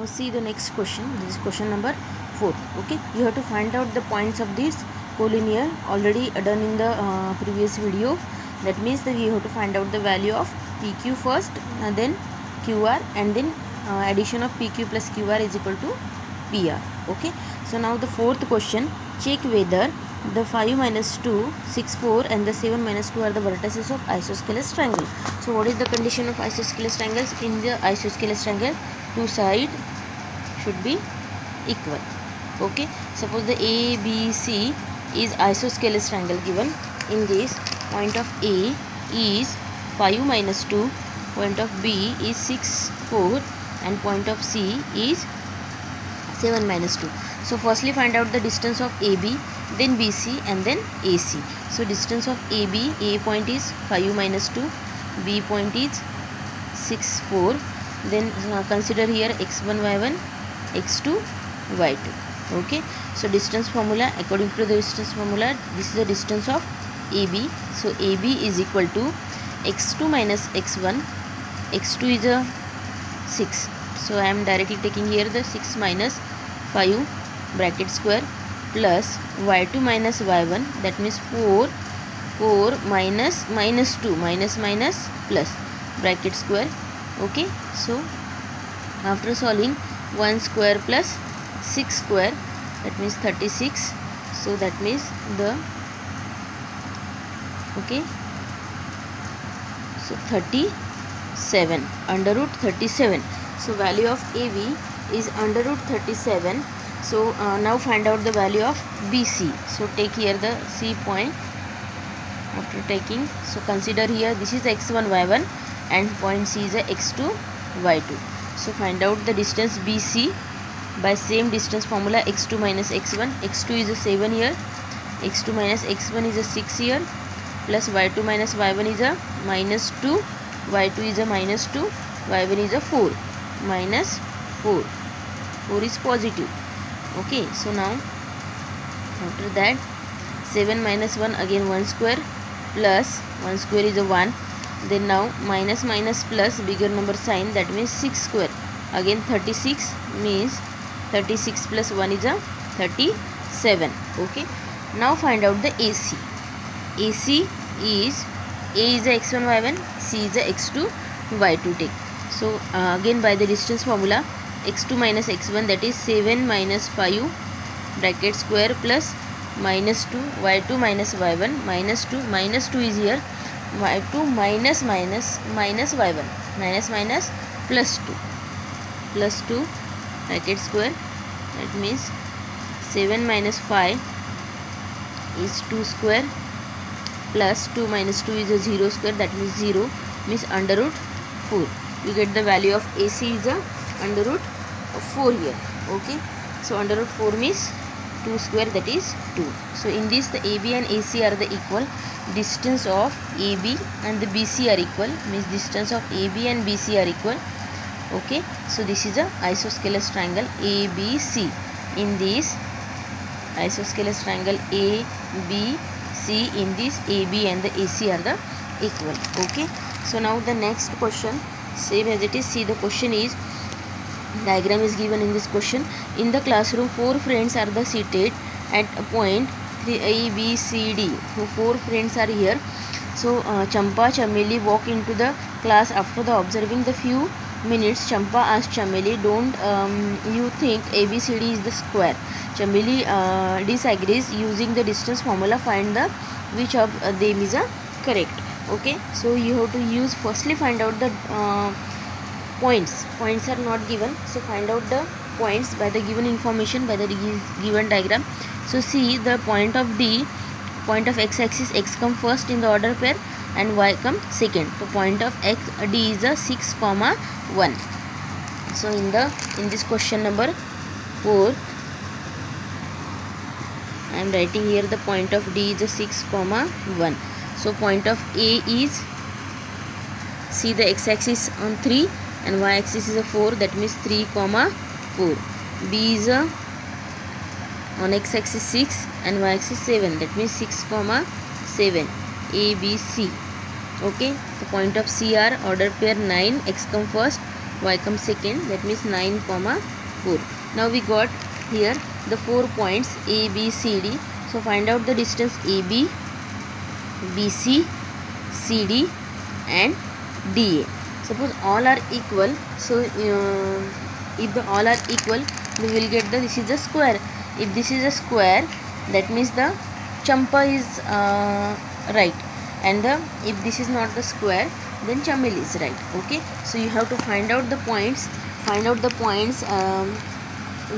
Now see the next question. This is question number 4. Okay, you have to find out the points of this collinear, already done in the previous video. That means that you have to find out the value of PQ first, and then QR, and then addition of PQ plus QR is equal to PR. Okay, so now the fourth question, check whether the 5 minus 2, 6, 4 and the 7 minus 2 are the vertices of isosceles triangle. So what is the condition of isosceles triangles? In the isosceles triangle, two sides should be equal. Okay, suppose the ABC is isosceles triangle given. In this, point of A is 5 minus 2, point of B is 6, 4 and point of C is 7 minus 2. So firstly find out the distance of AB, then BC and then AC. So distance of AB, A point is 5 minus 2, B point is 6, 4. Then consider here x1, y1, x2, y2. Okay, so distance formula, according to the distance formula, this is the distance of AB. So AB is equal to x2 minus x1, x2 is a 6. So I am directly taking here the 6 minus 5 bracket square plus y2 minus y1, that means 4 minus 2 minus plus bracket square. Okay, so after solving 1 square plus 6 square, that means 36. So that means the so 37 under root 37. So value of AB is under root 37. So now find out the value of BC. So take here the C point. After taking, so consider here this is x1, y1 and point C is a x2, y2. So find out the distance BC by same distance formula, x2 minus x1. x2 is a 7 here, x2 minus x1 is a 6 here, plus y2 minus y1 is a minus 2, y2 is a minus 2, y1 is a 4, minus 4. 4 is positive. Okay, so now after that 7 minus 1, again 1 square, plus 1 square is a 1. Then now minus plus bigger number sign, that means 6 square. Again 36 means 36 plus 1 is a 37. Okay, now find out the AC. AC is A is a x1, y1, C is a x2, y2 take. So again by the distance formula, x2 minus x1, that is 7 minus 5 bracket square plus minus 2, y2 minus y1, minus 2 is here, y2 minus y1, minus plus 2 bracket square, that means 7 minus 5 is 2 square, plus 2 minus 2 is a 0 square, that means 0, means under root 4. You get the value of AC is a under root 4 here. Okay, so under root 4 means 2 square, that is 2. So in this the AB and AC are the equal. Distance of AB and the BC are equal, means distance of AB and BC are equal. Okay, so this is a isosceles triangle ABC. In this isosceles triangle ABC, in this AB and the AC are the equal. Okay, so now the next question, same as it is. See, the question is, diagram is given in this question. In the classroom, 4 friends are the seated at a point 3A, B, C, D. So 4 friends are here. So Champa, Chameli walk into the class. After the observing the few minutes, Champa asked Chameli, don't you think ABCD is the square? Chameli disagrees. Using the distance formula, find the which of them is correct. Okay, so you have to use, firstly find out the points are not given, so find out the points by the given information, by the given diagram. So see, the point of D, point of x-axis, x come first in the order pair and y come second. So point of D is a 6, 1. So in this question number 4, I am writing here the point of D is a 6, 1. So point of A is, see the x-axis on 3 and y-axis is a 4, that means 3, 4. B is a on x-axis 6 and y-axis 7, that means 6, 7. A, B, C. Okay, the point of C are order pair 9, x come first y comes second, that means 9 comma 4. Now we got here the 4 points A, B, C, D. So find out the distance AB, BC, CD and DA. Suppose all are equal, so if the all are equal, we will get the this is a square. If this is a square, that means the champa is right, and if this is not the square, then chamel is right. Okay, so you have to find out the points,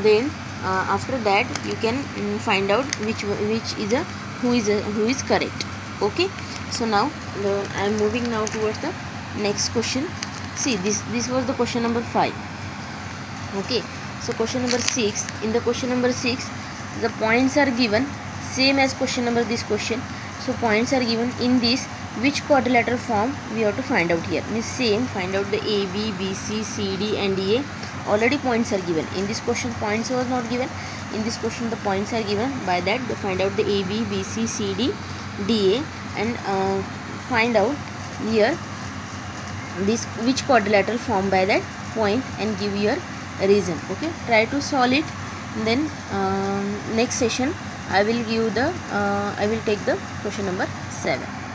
then after that you can find out which is a who is correct. Okay, so now I am moving now towards the next question. See, this was the question number 5. Okay, so question number 6. In the question number 6, the points are given same as question number this question. So points are given in this, which quadrilateral form we have to find out here. Means same, find out the A, B, B, C, C, D and A. Already points are given. In this question points was not given. In this question the points are given. By that they find out the A, B, B, C, C, D, D, A, and find out here this which quadrilateral form by that point and give your reason. Okay, try to solve it. Then next session I will give the I will take the question number 7.